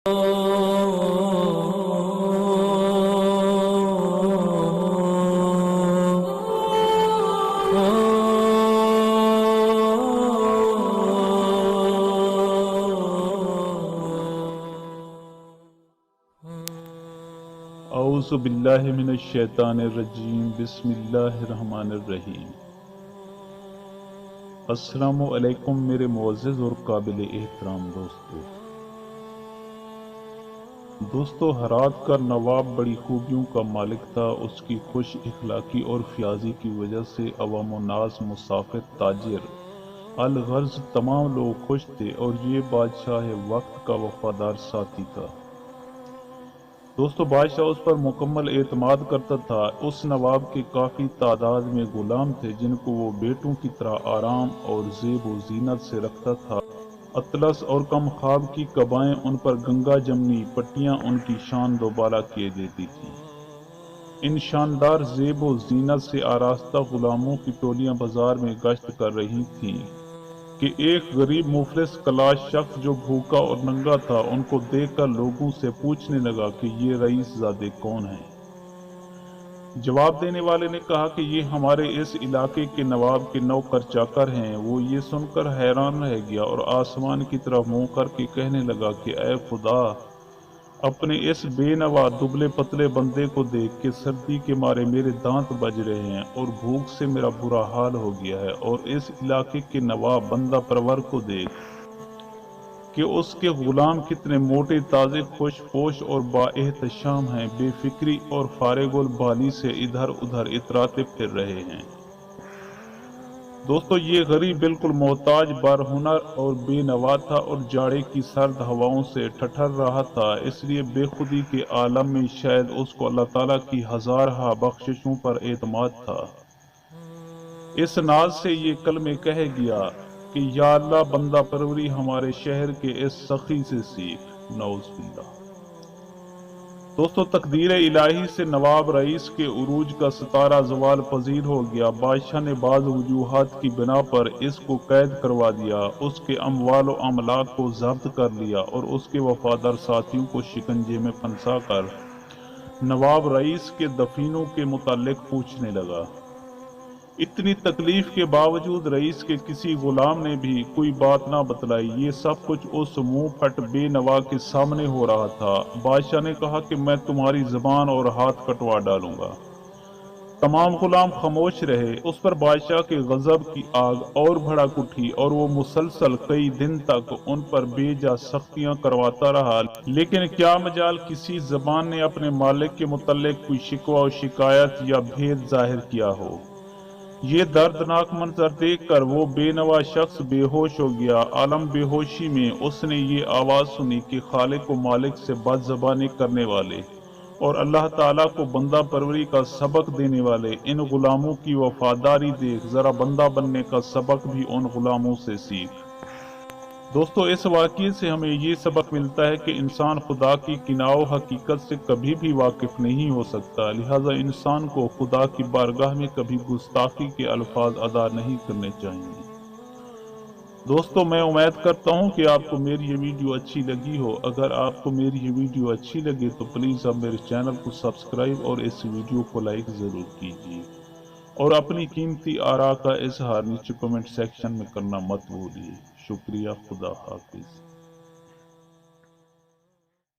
اعوذ باللہ من الشیطان الرجیم بسم اللہ الرحمن الرحیم۔ السلام علیکم میرے معزز اور قابل احترام دوستو، ہرات کا نواب بڑی خوبیوں کا مالک تھا۔ اس کی خوش اخلاقی اور فیاضی کی وجہ سے عوام و ناس، مسافر، تاجر، الغرض تمام لوگ خوش تھے، اور یہ بادشاہ وقت کا وفادار ساتھی تھا۔ دوستو، بادشاہ اس پر مکمل اعتماد کرتا تھا۔ اس نواب کے کافی تعداد میں غلام تھے جن کو وہ بیٹوں کی طرح آرام اور زیب و زینت سے رکھتا تھا۔ اطلس اور کم خواب کی قبائیں ان پر گنگا جمنی پٹیاں ان کی شان دوبالا کیے دیتی تھیں۔ ان شاندار زیب و زینت سے آراستہ غلاموں کی ٹولیاں بازار میں گشت کر رہی تھیں کہ ایک غریب مفلس کلاش شخص جو بھوکا اور ننگا تھا ان کو دیکھ کر لوگوں سے پوچھنے لگا کہ یہ رئیس زادے کون ہیں۔ جواب دینے والے نے کہا کہ یہ ہمارے اس علاقے کے نواب کے نوکر چاکر ہیں۔ وہ یہ سن کر حیران رہ گیا اور آسمان کی طرف منہ کر کے کہنے لگا کہ اے خدا، اپنے اس بے نوا دبلے پتلے بندے کو دیکھ کہ سردی کے مارے میرے دانت بج رہے ہیں اور بھوک سے میرا برا حال ہو گیا ہے، اور اس علاقے کے نواب بندہ پرور کو دیکھ کہ اس کے غلام کتنے موٹے، تازے، خوش پوش اور با احتشام ہیں، بے فکری اور فارغ البالی سے ادھر ادھر اتراتے پھر رہے ہیں۔ دوستو، یہ غریب بالکل محتاج، برہنر اور بے نوا تھا، اور جاڑے کی سرد ہواؤں سے ٹھٹھر رہا تھا۔ اس لیے بے خودی کے عالم میں شاید اس کو اللہ تعالیٰ کی ہزارہا بخششوں پر اعتماد تھا۔ اس ناز سے یہ کلمے کہہ گیا کہ یا اللہ، بندہ پروری ہمارے شہر کے اس سخی سے سیکھ۔ نعوذ باللہ۔ دوستو، تقدیر الہی سے نواب رئیس کے عروج کا ستارہ زوال پذیر ہو گیا۔ بادشاہ نے بعض وجوہات کی بنا پر اس کو قید کروا دیا، اس کے اموال و املاک کو ضبط کر لیا اور اس کے وفادار ساتھیوں کو شکنجے میں پھنسا کر نواب رئیس کے دفینوں کے متعلق پوچھنے لگا۔ اتنی تکلیف کے باوجود رئیس کے کسی غلام نے بھی کوئی بات نہ بتلائی۔ یہ سب کچھ اس منہ پھٹ بے نوا کے سامنے ہو رہا تھا۔ بادشاہ نے کہا کہ میں تمہاری زبان اور ہاتھ کٹوا ڈالوں گا۔ تمام غلام خاموش رہے۔ اس پر بادشاہ کے غضب کی آگ اور بھڑک اٹھی اور وہ مسلسل کئی دن تک ان پر بے جا سختیاں کرواتا رہا، لیکن کیا مجال کسی زبان نے اپنے مالک کے متعلق کوئی شکوہ و شکایت یا بھید ظاہر کیا ہو۔ یہ دردناک منظر دیکھ کر وہ بے نوا شخص بے ہوش ہو گیا۔ عالم بے ہوشی میں اس نے یہ آواز سنی کہ خالق و مالک سے بد زبانی کرنے والے اور اللہ تعالیٰ کو بندہ پروری کا سبق دینے والے ان غلاموں کی وفاداری دیکھ ذرا بندہ بننے کا سبق بھی ان غلاموں سے سیکھ۔ دوستو، اس واقعے سے ہمیں یہ سبق ملتا ہے کہ انسان خدا کی کناؤ حقیقت سے کبھی بھی واقف نہیں ہو سکتا، لہٰذا انسان کو خدا کی بارگاہ میں کبھی گستاخی کے الفاظ ادا نہیں کرنے چاہیے۔ دوستو، میں امید کرتا ہوں کہ آپ کو میری یہ ویڈیو اچھی لگی ہو۔ اگر آپ کو میری یہ ویڈیو اچھی لگے تو پلیز آپ میرے چینل کو سبسکرائب اور اس ویڈیو کو لائک ضرور کیجیے، اور اپنی قیمتی آراء کا اظہار نیچے کمنٹ سیکشن میں کرنا مت بھولیے۔ شکریہ۔ خدا حافظ۔